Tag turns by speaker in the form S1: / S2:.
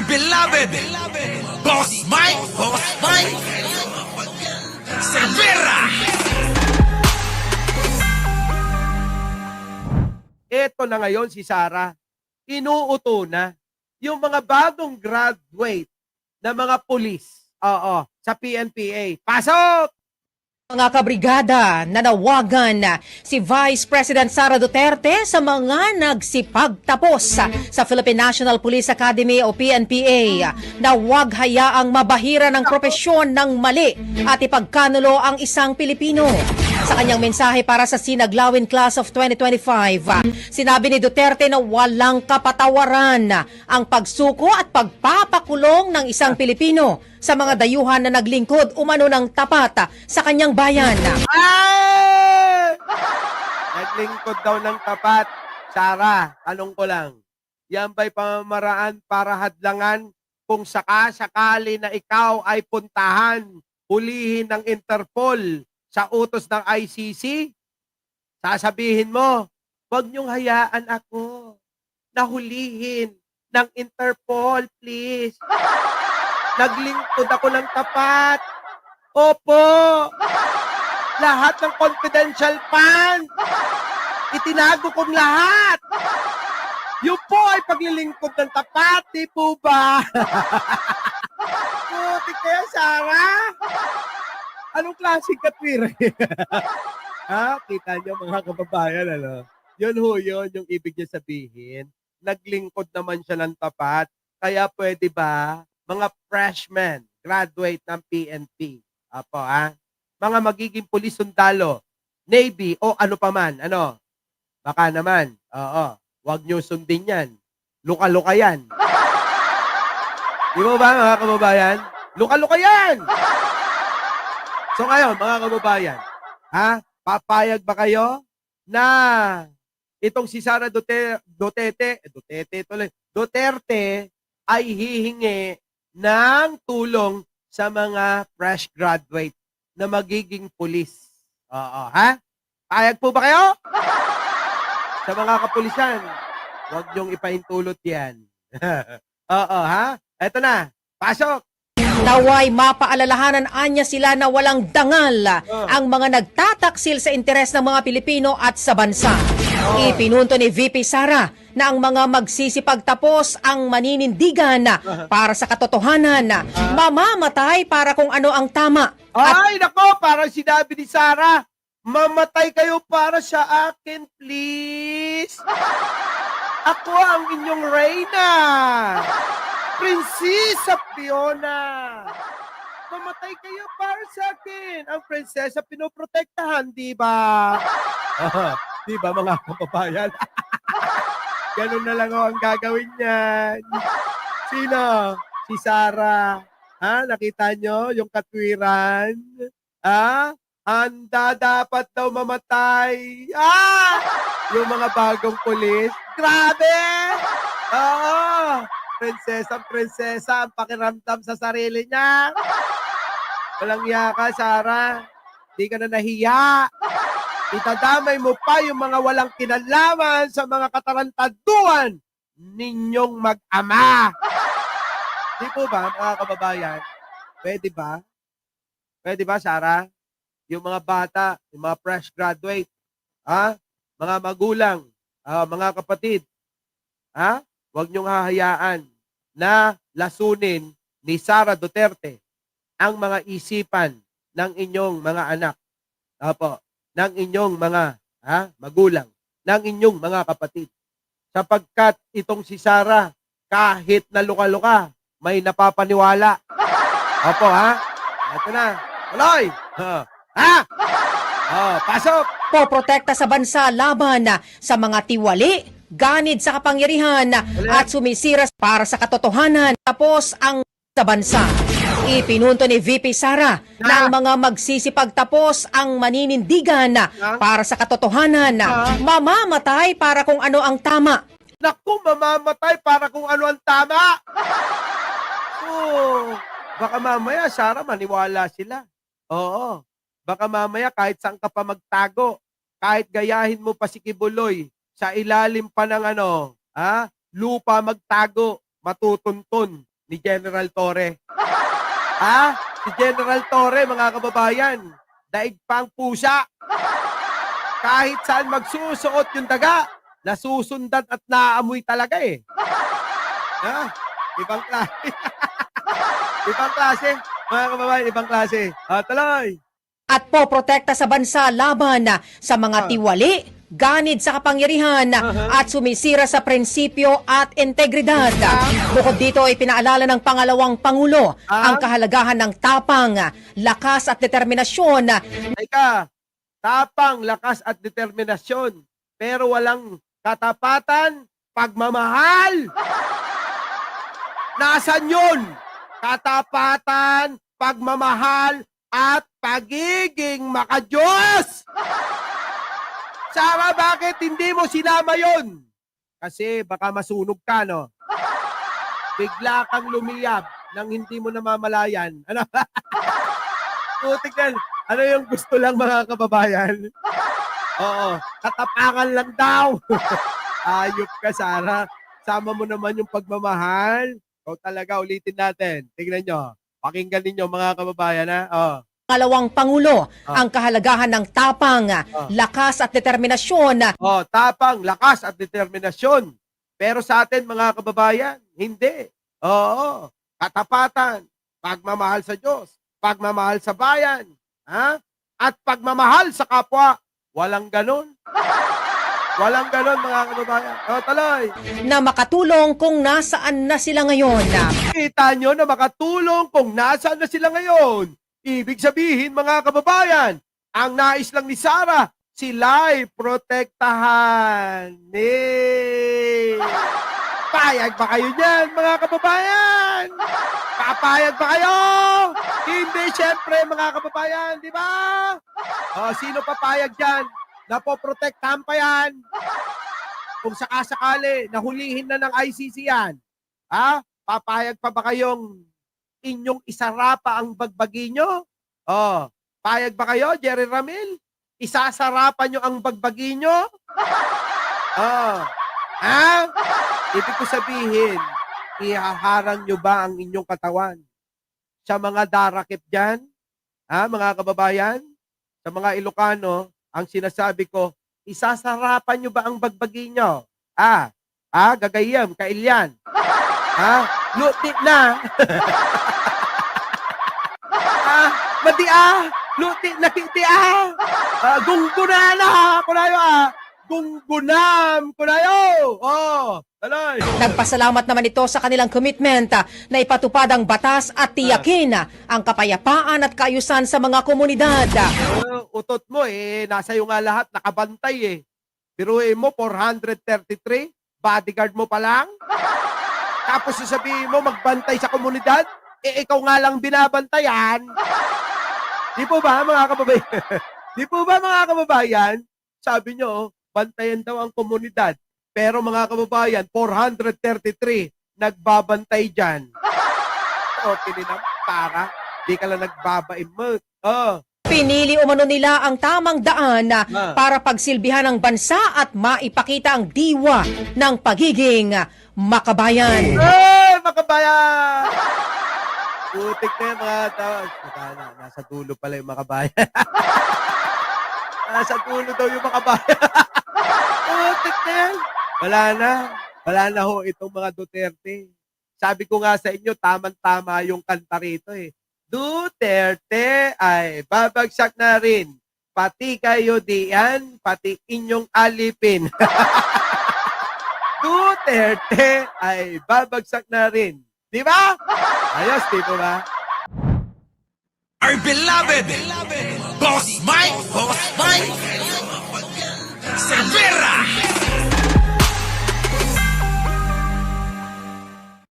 S1: beloved, Boss Mike, Cervera.
S2: Eto na ngayon si Sara, inuuto na yung mga bagong graduate na mga pulis, sa PNPA. Pasok!
S3: Mga kabrigada, nanawagan si Vice President Sara Duterte sa mga nagsipagtapos sa Philippine National Police Academy o PNPA na huwag hayaang mabahira ng propesyon ng mali at ipagkanulo ang isang Pilipino. Sa kanyang mensahe para sa Sinaglawin Class of 2025, sinabi ni Duterte na walang kapatawaran ang pagsuko at pagpapakulong ng isang Pilipino sa mga dayuhan na naglingkod umano ng tapat sa kanyang bayan.
S2: Ay! Naglingkod daw ng tapat. Sara, tanong ko lang, yan ba'y pamamaraan para hadlangan kung sakali na ikaw ay puntahan, hulihin ng Interpol sa utos ng ICC? Sasabihin mo, huwag niyong hayaan ako na hulihin ng Interpol, please. Naglingkod ako ng tapat. Opo. Lahat ng confidential fund. Itinago kong lahat. Yun po ay paglilingkod ng tapat, di po ba? Buti kaya, Sara. Anong klaseng katwira? Kita niyo mga kababayan, ano? Yun ho, yun yung ibig niya sabihin. Naglingkod naman siya ng tapat. Kaya pwede ba, mga freshmen, graduate ng PNP, mga magiging pulis sundalo, Navy, o ano pa man, baka naman, wag nyo sundin yan. Luka-luka yan. Di mo ba, mga kababayan? Luka-luka yan! So ngayon, mga kababayan, papayag ba kayo na itong si Sara Duterte ay hihingi ng tulong sa mga fresh graduate na magiging pulis? Payag po ba kayo? Sa mga kapulisan, huwag niyong ipaintulot yan. Eto na, pasok!
S3: Naway mapaalalahanan anya sila na walang dangal ang mga nagtataksil sa interes ng mga Pilipino at sa bansa. Ipinunto ni VP Sara na ang mga magsisipagtapos ang maninindigan para sa katotohanan, mamamatay para kung ano ang tama.
S2: Ay, nako, parang sinabi ni Sara, mamatay kayo para sa akin, please. Ako ang inyong reyna. Prinsesa Fiona. Mamatay kayo para sa akin. Ang prinsesa pinoprotektahan, di ba? Di ba, mga kababayan? Ganun na lang ang gagawin niyan. Sino? Si Sara. Nakita nyo yung katwiran? Handa dapat daw mamatay. Yung mga bagong pulis. Grabe! Prinsesa ang pakiramdam sa sarili niya. Walang iya ka, Sara. Di ka na nahiya. Itadamay mo pa yung mga walang kinalaman sa mga katarantaduan ninyong mag-ama. Di po ba, mga kababayan? Pwede ba? Pwede ba, Sara? Yung mga bata, yung mga fresh graduate, mga magulang, mga kapatid, huwag niyong hahayaan na lasunin ni Sara Duterte ang mga isipan ng inyong mga anak, ng inyong mga magulang, ng inyong mga kapatid. Sapagkat itong si Sara, kahit na luka-luka, may napapaniwala. Ito na. Tuloy! Pasok!
S3: Poprotekta sa bansa laban sa mga tiwali, ganid sa kapangyarihan at sumisira para sa katotohanan tapos ang sa bansa. Ipinunto ni VP Sara na ang mga magsisipagtapos ang maninindigan para sa katotohanan, mamamatay para kung ano ang tama.
S2: Naku, mamamatay para kung ano ang tama. Baka mamaya, Sara, maniwala sila. Oo. Baka mamaya kahit saan ka pa magtago, kahit gayahin mo pa si Kibuloy, sa ilalim pa ng lupa magtago, matutuntun ni General Torre. Ha? Si General Torre, mga kababayan, daig pang pusa. Kahit saan magsusuot yung daga, nasusundan at naaamoy talaga eh. Ha? Ibang klase. Ibang klase. Mga kababayan, ibang klase. Tuloy.
S3: At poprotekta sa bansa laban sa mga tiwali, ganid sa kapangyarihan at sumisira sa prinsipyo at integridad. Bukod dito ay pinaalala ng pangalawang Pangulo ang kahalagahan ng tapang, lakas at determinasyon.
S2: Teka, tapang, lakas at determinasyon. Pero walang katapatan, pagmamahal. Nasaan yun? Katapatan, pagmamahal, at pagiging makadiyos. Sara, bakit hindi mo sinama yon? Kasi baka masunog ka, no? Bigla kang lumiyab nang hindi mo namamalayan. Ano? Putik yan. Ano yung gusto lang, mga kababayan? Oo, katapangan lang daw. Ayop ka, Sara. Sama mo naman yung pagmamahal. O talaga, ulitin natin. Tingnan nyo. Pakinggan ninyo, mga kababayan, ha?
S3: Pangalawang Pangulo ang kahalagahan ng tapang, lakas at determinasyon.
S2: Tapang, lakas at determinasyon. Pero sa atin, mga kababayan, hindi. Oo, katapatan, pagmamahal sa Diyos, pagmamahal sa bayan, ha? At pagmamahal sa kapwa. Walang ganon. Walang ganon, mga kababayan. Tuloy.
S3: Na makatulong kung nasaan na sila ngayon.
S2: Kita nyo na makatulong kung nasaan na sila ngayon. Ibig sabihin, mga kababayan, ang nais lang ni Sara, sila'y protektahan. Payag ba kayo dyan, mga kababayan? Papayag ba kayo? Hindi, syempre, mga kababayan, di ba? Sino papayag dyan? Napoprotektahan pa yan. Kung sakasakali, nahulihin na ng ICC yan. Papayag pa ba kayong inyong isarapa ang bagbagi nyo? Payag ba kayo, Jerry Ramil? Isasarapan nyo ang bagbagi nyo? Ibig ko sabihin, ihaharang nyo ba ang inyong katawan sa mga darakip dyan? Mga kababayan? Sa mga Ilocano, ang sinasabi ko, isasarapan nyo ba ang bagbagi nyo? Gagayam, kailyan. Luti na. Madi luti na kiti gunggunan na kunayo gunggunam kunayo. Taloy.
S3: Nagpasalamat naman ito sa kanilang commitment na ipatupad ang batas at tiyakin ang kapayapaan at kaayusan sa mga komunidad.
S2: Utot mo nasa iyo nga lahat, nakabantay Biruin mo, 433, bodyguard mo pa lang. Tapos sasabihin mo, magbantay sa komunidad, ikaw nga lang binabantayan. Di po ba, mga kababayan? Di po ba, mga kababayan? Sabi nyo, bantayan daw ang komunidad. Pero mga kababayan, 433 nagbabantay dyan. Tininam, para, di ka lang nagbabaim mo.
S3: Pinili umano nila ang tamang daan para pagsilbihan ng bansa at maipakita ang diwa ng pagiging makabayan.
S2: Makabayan! Putik na yung mga tao. Nasa dulo pala yung makabayan. Nasa dulo daw yung makabayan. Putik na yan. Wala na ho itong mga Duterte. Sabi ko nga sa inyo, tamang-tama yung kanta rito Duterte ay babagsak na rin. Pati kayo diyan, pati inyong alipin. Duterte ay babagsak na rin. Di ba? Ayos, di ba?
S1: Our beloved Boss Mike